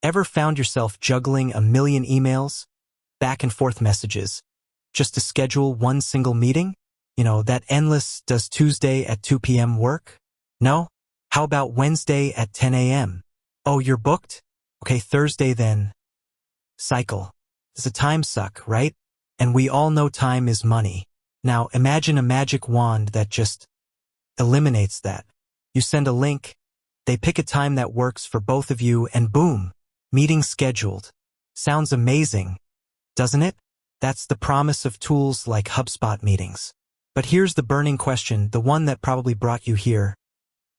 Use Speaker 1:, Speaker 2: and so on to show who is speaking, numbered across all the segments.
Speaker 1: Ever found yourself juggling a million emails, back and forth messages, just to schedule one single meeting? That endless "does Tuesday at 2 p.m. work?" No? How about Wednesday at 10 a.m.? Oh, you're booked? Okay, Thursday then. Cycle. It's a time suck, right? And we all know time is money. Now imagine a magic wand that just eliminates that. You send a link, they pick a time that works for both of you, and boom, meeting scheduled. Sounds amazing, doesn't it? That's the promise of tools like HubSpot meetings. But here's the burning question, the one that probably brought you here.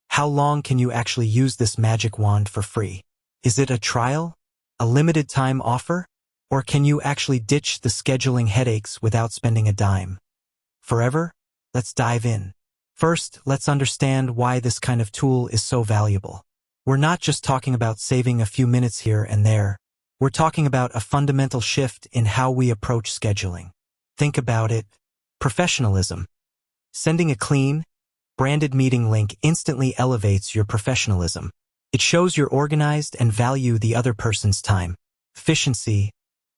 Speaker 1: How long can you actually use this magic wand for free? Is it a trial? A limited time offer? Or can you actually ditch the scheduling headaches without spending a dime? Forever? Let's dive in. First, let's understand why this kind of tool is so valuable. We're not just talking about saving a few minutes here and there. We're talking about a fundamental shift in how we approach scheduling. Think about it. Professionalism. Sending a clean, branded meeting link instantly elevates your professionalism. It shows you're organized and value the other person's time. Efficiency.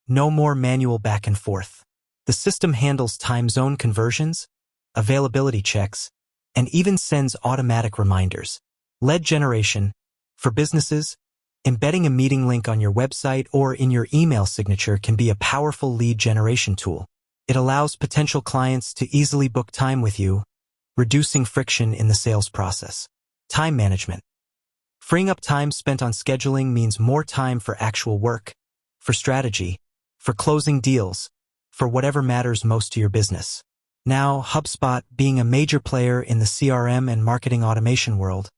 Speaker 1: No more manual back and forth. The system handles time zone conversions, availability checks, and even sends automatic reminders. Lead generation. For businesses, embedding a meeting link on your website or in your email signature can be a powerful lead generation tool. It allows potential clients to easily book time with you, reducing friction in the sales process. Time management. Freeing up time spent on scheduling means more time for actual work, for strategy, for closing deals, for whatever matters most to your business. Now, HubSpot, being a major player in the CRM and marketing automation world,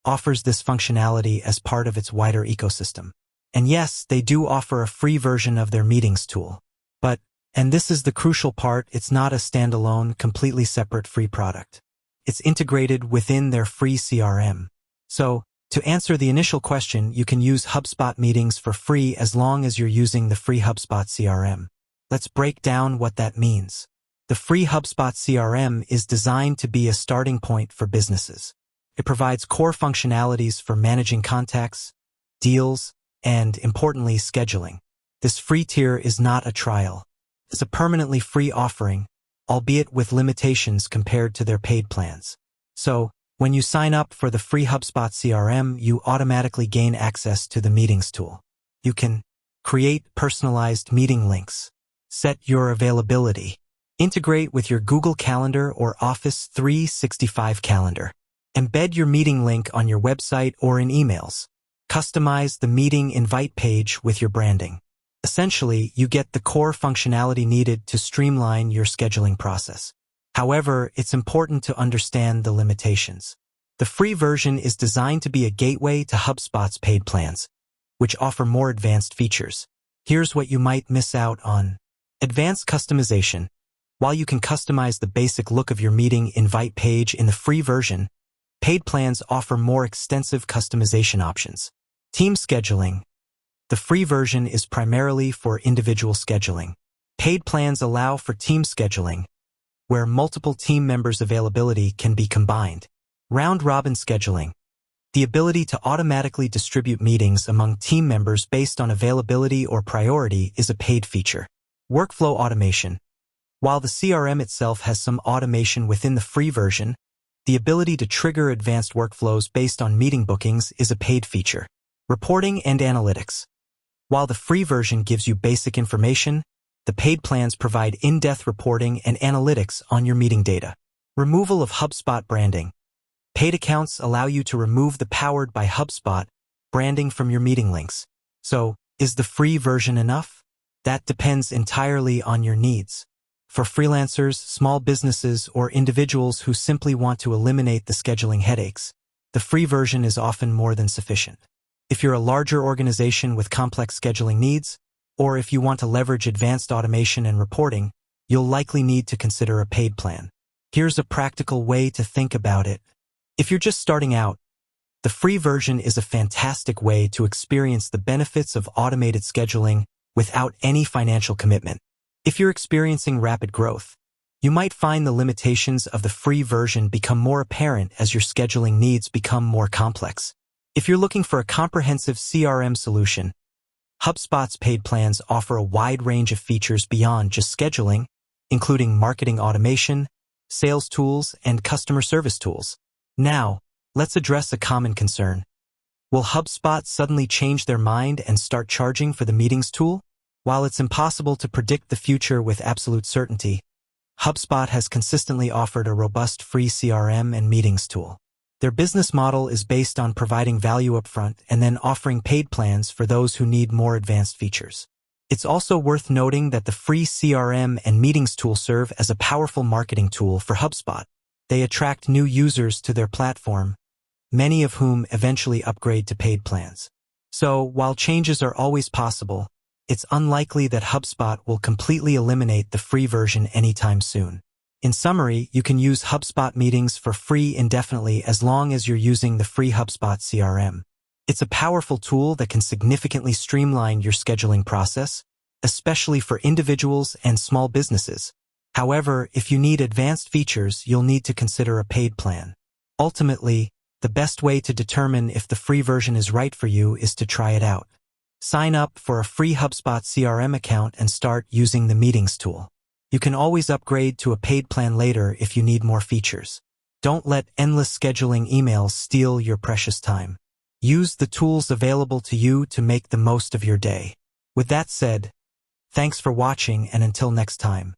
Speaker 1: offers this functionality as part of its wider ecosystem. And yes, they do offer a free version of their meetings tool. But, and this is the crucial part, it's not a standalone, completely separate free product. It's integrated within their free CRM. So, to answer the initial question, you can use HubSpot meetings for free as long as you're using the free HubSpot CRM. Let's break down what that means. The free HubSpot CRM is designed to be a starting point for businesses. It provides core functionalities for managing contacts, deals, and, importantly, scheduling. This free tier is not a trial. It's a permanently free offering, albeit with limitations compared to their paid plans. So, when you sign up for the free HubSpot CRM, you automatically gain access to the meetings tool. You can create personalized meeting links, set your availability, integrate with your Google Calendar or Office 365 calendar, embed your meeting link on your website or in emails, customize the meeting invite page with your branding. Essentially, you get the core functionality needed to streamline your scheduling process. However, it's important to understand the limitations. The free version is designed to be a gateway to HubSpot's paid plans, which offer more advanced features. Here's what you might miss out on. Advanced customization. While you can customize the basic look of your meeting invite page in the free version, paid plans offer more extensive customization options. Team scheduling. The free version is primarily for individual scheduling. Paid plans allow for team scheduling, where multiple team members' availability can be combined. Round-robin scheduling. The ability to automatically distribute meetings among team members based on availability or priority is a paid feature. Workflow automation. While the CRM itself has some automation within the free version, the ability to trigger advanced workflows based on meeting bookings is a paid feature. Reporting and analytics. While the free version gives you basic information, the paid plans provide in-depth reporting and analytics on your meeting data. Removal of HubSpot branding. Paid accounts allow you to remove the Powered by HubSpot branding from your meeting links. So, is the free version enough? That depends entirely on your needs. For freelancers, small businesses, or individuals who simply want to eliminate the scheduling headaches, the free version is often more than sufficient. If you're a larger organization with complex scheduling needs, or if you want to leverage advanced automation and reporting, you'll likely need to consider a paid plan. Here's a practical way to think about it. If you're just starting out, the free version is a fantastic way to experience the benefits of automated scheduling without any financial commitment. If you're experiencing rapid growth, you might find the limitations of the free version become more apparent as your scheduling needs become more complex. If you're looking for a comprehensive CRM solution, HubSpot's paid plans offer a wide range of features beyond just scheduling, including marketing automation, sales tools, and customer service tools. Now, let's address a common concern. Will HubSpot suddenly change their mind and start charging for the meetings tool? While it's impossible to predict the future with absolute certainty, HubSpot has consistently offered a robust free CRM and meetings tool. Their business model is based on providing value upfront and then offering paid plans for those who need more advanced features. It's also worth noting that the free CRM and meetings tool serve as a powerful marketing tool for HubSpot. They attract new users to their platform, many of whom eventually upgrade to paid plans. So, while changes are always possible, it's unlikely that HubSpot will completely eliminate the free version anytime soon. In summary, you can use HubSpot meetings for free indefinitely as long as you're using the free HubSpot CRM. It's a powerful tool that can significantly streamline your scheduling process, especially for individuals and small businesses. However, if you need advanced features, you'll need to consider a paid plan. Ultimately, the best way to determine if the free version is right for you is to try it out. Sign up for a free HubSpot CRM account and start using the meetings tool. You can always upgrade to a paid plan later if you need more features. Don't let endless scheduling emails steal your precious time. Use the tools available to you to make the most of your day. With that said, thanks for watching, and until next time.